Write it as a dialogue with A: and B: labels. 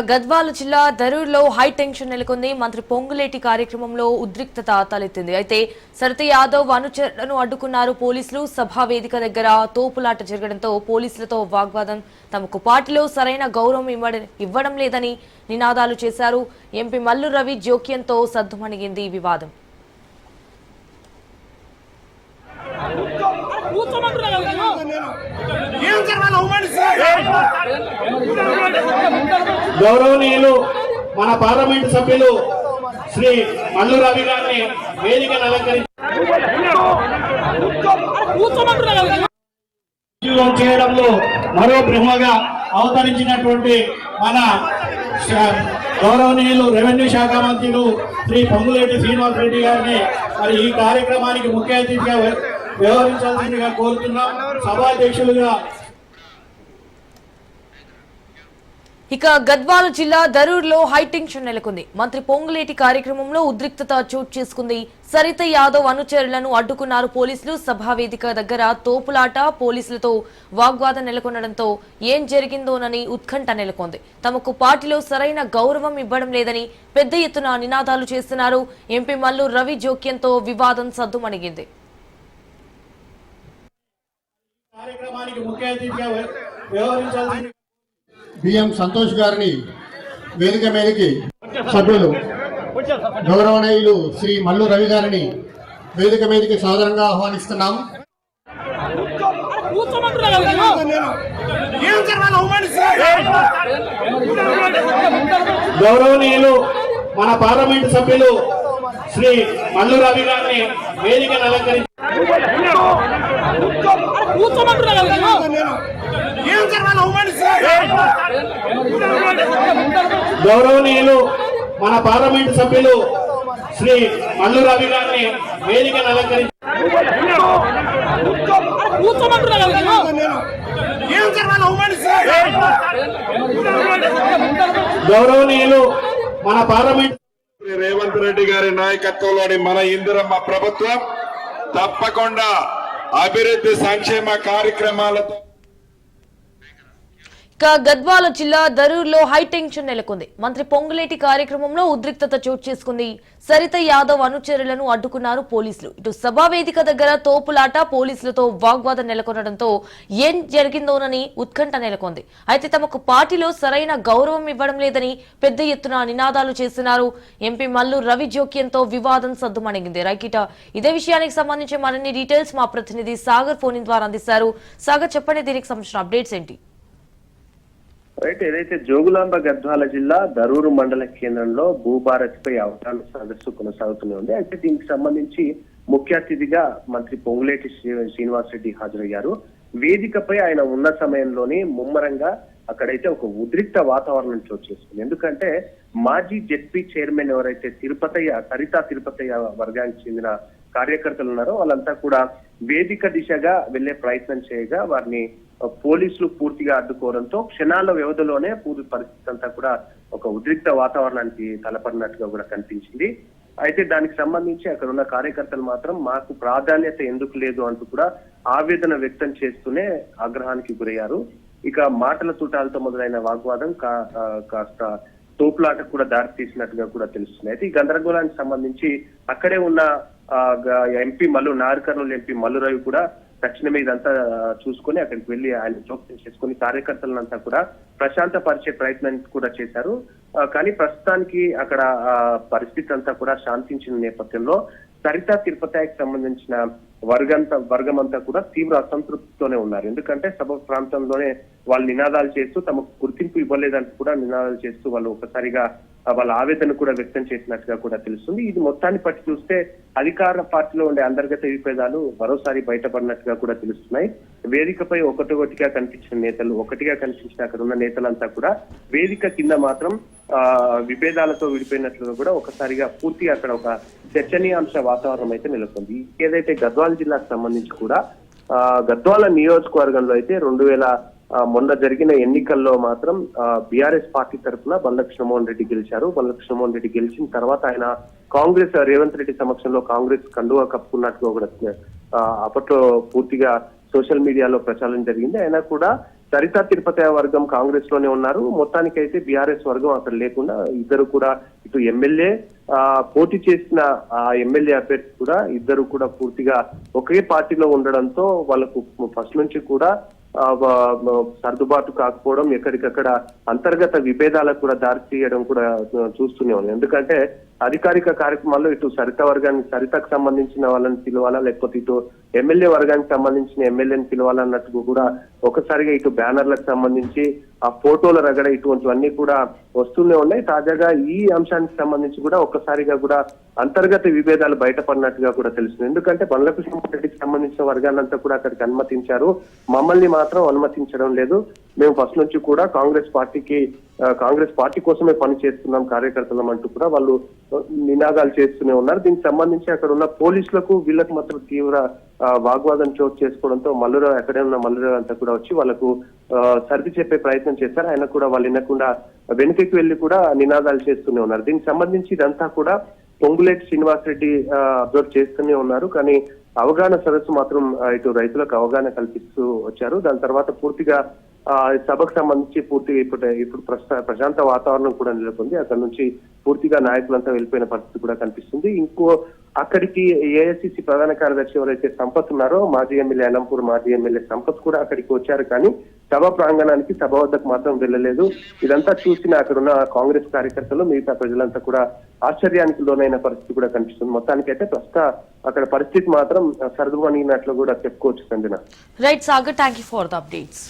A: గద్వాల జిల్లా దరూర్లో high tension నెలకొంది. మంత్రి పొంగులేటి కార్యక్రమంలో ఉద్రిక్తత తలెత్తింది. అయితే సరిత యాదవ్ అనుచరులను అడ్డుకున్నారు పోలీసులు. సభా వేదిక దగ్గర తోపులాట జరగడంతో పోలీసులతో వాగ్వాదం. తమకు పార్టీలో సరైన గౌరవం ఇవ్వడం లేదని నినాదాలు చేశారు. ఎంపీ మల్లు రవి జోక్యంతో సద్దుమణిగింది ఈ వివాదం.
B: గౌరవనీయులు మన పార్లమెంట్ సభ్యులు శ్రీ మల్లు రవి గారిని వేదికను అలంకరించి చేయడంలో మరో బ్రహ్మగా అవతరించినటువంటి మన గౌరవనీయులు రెవెన్యూ శాఖ మంత్రులు శ్రీ పొంగులేటి శ్రీనివాస్ రెడ్డి గారిని మరి ఈ కార్యక్రమానికి ముఖ్య అతిథిగా వ్యవహరించాల్సిందిగా కోరుతున్నాం. సభాధ్యక్షులుగా
A: గద్వాల జిల్లా దరూర్లో హై టెన్షన్ నెలకొంది. మంత్రి పొంగులేటి కార్యక్రమంలో ఉద్రిక్తత చోటు చేసుకుంది. సరిత యాదవ్ అనుచరులను అడ్డుకున్నారు పోలీసులు. సభా వేదిక దగ్గర తోపులాట, పోలీసులతో వాగ్వాదం నెలకొనడంతో ఏం జరిగిందోనని ఉత్కంఠ నెలకొంది. తమకు పార్టీలో సరైన గౌరవం ఇవ్వడం లేదని పెద్ద ఎత్తున నినాదాలు చేస్తున్నారు. ఎంపీ మల్లు రవి జోక్యంతో వివాదం సద్దుమణిగింది.
C: బిఎం సంతోష్ గారిని వేదిక మీదకి సభ్యులు గౌరవనీయులు శ్రీ మల్లు రవి గారిని వేదిక మీదకి సాదరంగా ఆహ్వానిస్తున్నాం.
B: గౌరవనీయులు మన పార్లమెంట్ సభ్యులు శ్రీ మల్లు రవి గారిని వేదికను అలంకరించి గౌరవనీయులు మన పార్లమెంట్ సభ్యులు శ్రీ మల్లు రవి గారిని వేదికను అలంకరించి గౌరవనీయులు మన పార్లమెంట్
D: రేవంత్ రెడ్డి గారి నాయకత్వంలోని మన ఇందిరమ్మ ప్రభుత్వం తప్పకుండా అభివృద్ధి సంక్షేమ కార్యక్రమాలతో
A: గద్వాల జిల్లా దరూర్లో హై టెన్షన్ నెలకొంది. మంత్రి పొంగులేటి కార్యక్రమంలో ఉద్రిక్తత చోటు చేసుకుంది. సరిత యాదవ్ అనుచరులను అడ్డుకున్నారు పోలీసులు. ఇటు సభా వేదిక దగ్గర తోపులాట, పోలీసులతో వాగ్వాదం నెలకొనడంతో ఏం జరిగిందోనని ఉత్కంఠ నెలకొంది. అయితే తమకు పార్టీలో సరైన గౌరవం ఇవ్వడం లేదని పెద్ద ఎత్తున నినాదాలు చేస్తున్నారు. ఎంపీ మల్లు రవి జోక్యంతో వివాదం సద్దుమణిగింది. రైకిట ఇదే విషయానికి సంబంధించి మరిన్ని డీటెయిల్స్ మా ప్రతినిధి సాగర్ ఫోన్ ద్వారా అందిస్తారు. సాగర్, చెప్పండి, దీనికి సంబంధించిన అప్డేట్స్ ఏంటి?
E: రైట్, ఏదైతే జోగులాంబ గద్వాల జిల్లా దరూరు మండల కేంద్రంలో భూభారత్ పై అవగాహన సదస్సు కొనసాగుతూనే ఉంది. అయితే దీనికి సంబంధించి ముఖ్య అతిథిగా మంత్రి పొంగులేటి శ్రీనివాస్ రెడ్డి హాజరయ్యారు. వేదికపై ఆయన ఉన్న సమయంలోనే ముమ్మరంగా అక్కడైతే ఒక ఉద్రిక్త వాతావరణం చోటు చేసుకుంది. ఎందుకంటే మాజీ జెడ్పీ చైర్మన్ ఎవరైతే సరితా తిరుపతయ్య వర్గానికి చెందిన కార్యకర్తలు ఉన్నారో వాళ్ళంతా కూడా వేదిక దిశగా వెళ్లే ప్రయత్నం చేయగా వారిని పోలీసులు పూర్తిగా అడ్డుకోవడంతో క్షణాల వ్యవధిలోనే పూర్తి పరిస్థితి అంతా కూడా ఒక ఉద్రిక్త వాతావరణానికి తలపడినట్టుగా కూడా కనిపించింది. అయితే దానికి సంబంధించి అక్కడ ఉన్న కార్యకర్తలు మాత్రం మాకు ప్రాధాన్యత ఎందుకు లేదు అంటూ కూడా ఆవేదన వ్యక్తం చేస్తూనే ఆగ్రహానికి గురయ్యారు. ఇక మాటల తూటాలతో మొదలైన వాగ్వాదం కాస్త తోపులాటకు కూడా దారి తీసినట్టుగా కూడా తెలుస్తుంది. అయితే ఈ గందరగోళానికి సంబంధించి అక్కడే ఉన్న ఎంపీ నాగర్ ఎంపీ మల్లు రవి కూడా తక్షణమే ఇదంతా చూసుకొని అక్కడికి వెళ్లి ఆయన జోక్యం చేసుకుని కార్యకర్తలంతా కూడా ప్రశాంత పరిచే ప్రయత్నం కూడా చేశారు. కానీ ప్రస్తుతానికి అక్కడ పరిస్థితి అంతా కూడా శాంతించిన నేపథ్యంలో సరితా తిరుపతికి సంబంధించిన వర్గం అంతా కూడా తీవ్ర అసంతృప్తితోనే ఉన్నారు. ఎందుకంటే సభ ప్రాంతంలోనే వాళ్ళు నినాదాలు చేస్తూ తమకు గుర్తింపు ఇవ్వలేదంటూ కూడా నినాదాలు చేస్తూ వాళ్ళు ఒకసారిగా వాళ్ళ ఆవేదన కూడా వ్యక్తం చేసినట్టుగా కూడా తెలుస్తుంది. ఇది మొత్తాన్ని పట్టి చూస్తే అధికార పార్టీలో ఉండే అంతర్గత విభేదాలు మరోసారి బయటపడినట్టుగా కూడా తెలుస్తున్నాయి. వేదికపై ఒకటిగా కనిపించిన అక్కడ ఉన్న నేతలంతా కూడా వేదిక కింద మాత్రం విభేదాలతో విడిపోయినట్లుగా కూడా ఒకసారిగా పూర్తిగా అక్కడ ఒక చర్చనీయాంశ వాతావరణం అయితే నెలకొంది. ఏదైతే గద్వాల జిల్లాకు సంబంధించి కూడా గద్వాల నియోజకవర్గంలో అయితే మొన్న జరిగిన ఎన్నికల్లో మాత్రం బీఆర్ఎస్ పార్టీ తరఫున బల్ల కృష్ణమోహన్ రెడ్డి గెలిచారు. బల్ల కృష్ణమోహన్ రెడ్డి గెలిచిన తర్వాత ఆయన కాంగ్రెస్ రేవంత్ రెడ్డి సమక్షంలో కాంగ్రెస్ కండువా కప్పుకున్నట్టుగా కూడా అప్పట్లో పూర్తిగా సోషల్ మీడియాలో ప్రచారం జరిగింది. అయినా కూడా సరితా తిరుపతి వర్గం కాంగ్రెస్ లోనే ఉన్నారు. మొత్తానికైతే బీఆర్ఎస్ వర్గం అక్కడ లేకుండా ఇద్దరు కూడా ఇటు ఎమ్మెల్యే పోటీ చేసిన ఆ ఎమ్మెల్యే అభ్యర్థి కూడా ఇద్దరు కూడా పూర్తిగా ఒకే పార్టీలో ఉండడంతో వాళ్ళకు ఫస్ట్ నుంచి కూడా సర్దుబాటు కాకపోవడం, ఎక్కడికక్కడ అంతర్గత విభేదాలకు కూడా దారి తీయడం కూడా చూస్తూనే ఉంది. ఎందుకంటే అధికారిక కార్యక్రమాల్లో ఇటు సరిత వర్గానికి సరితకు సంబంధించిన వాళ్ళని పిలవాలా, లేకపోతే ఇటు ఎమ్మెల్యే వర్గానికి సంబంధించిన ఎమ్మెల్యేని పిలవాలన్నట్టు కూడా ఒకసారిగా ఇటు బ్యానర్లకు సంబంధించి ఆ ఫోటోల రగడ ఇటువంటివన్నీ కూడా వస్తూనే ఉన్నాయి. తాజాగా ఈ అంశానికి సంబంధించి కూడా ఒక్కసారిగా కూడా అంతర్గత విభేదాలు బయటపడినట్టుగా కూడా తెలుస్తుంది. ఎందుకంటే బండ్ల కృష్ణారెడ్డికి సంబంధించిన వర్గాన్నంతా కూడా అక్కడికి అనుమతించారు, మమ్మల్ని మాత్రం అనుమతించడం లేదు. మేము ఫస్ట్ నుంచి కూడా కాంగ్రెస్ పార్టీ కోసమే పని చేస్తున్నాం కార్యకర్తలం అంటూ కూడా వాళ్ళు నినాదాలు చేస్తూనే ఉన్నారు. దీనికి సంబంధించి అక్కడ ఉన్న పోలీసులకు వీళ్ళకి మాత్రం తీవ్ర వాగ్వాదం చోటు చేసుకోవడంతో మల్లురావు ఎక్కడే ఉన్న మల్లురావు అంతా కూడా వచ్చి వాళ్ళకు సర్ది చెప్పే ప్రయత్నం చేశారు. ఆయన కూడా వాళ్ళు వినకుండా వెనుకకి వెళ్లి కూడా నినాదాలు చేస్తూనే ఉన్నారు. దీనికి సంబంధించి ఇదంతా కూడా పొంగులేటి శ్రీనివాసరెడ్డి అబ్జర్వ్ చేస్తూనే ఉన్నారు. కానీ అవగాహన సదస్సు మాత్రం ఇటు రైతులకు అవగాహన కల్పిస్తూ వచ్చారు. దాని తర్వాత పూర్తిగా సభకు సంబంధించి పూర్తిగా ఇప్పుడు ప్రశాంత వాతావరణం కూడా నెలకొంది. అక్కడ నుంచి పూర్తిగా నాయకులంతా వెళ్ళిపోయిన పరిస్థితి కూడా కనిపిస్తుంది. అక్కడికి ఏఐసిసి ప్రధాన కార్యదర్శి ఎవరైతే సంపత్ ఉన్నారో మాజీ ఎమ్మెల్యే అనంపూర్ మాజీ ఎమ్మెల్యే సంపత్ కూడా అక్కడికి వచ్చారు. కానీ సభ ప్రాంగణానికి సభ వద్దకు మాత్రం వెళ్ళలేదు. ఇదంతా చూసిన అక్కడున్న కాంగ్రెస్ కార్యకర్తలు మిగతా ప్రజలంతా కూడా ఆశ్చర్యానికి లోనైన పరిస్థితి కూడా కనిపిస్తుంది. మొత్తానికైతే అక్కడ పరిస్థితి మాత్రం సర్దుమణిగినట్లు కూడా చెప్పుకోవచ్చు Sanjana.
A: Right Sagar, thank you for the updates.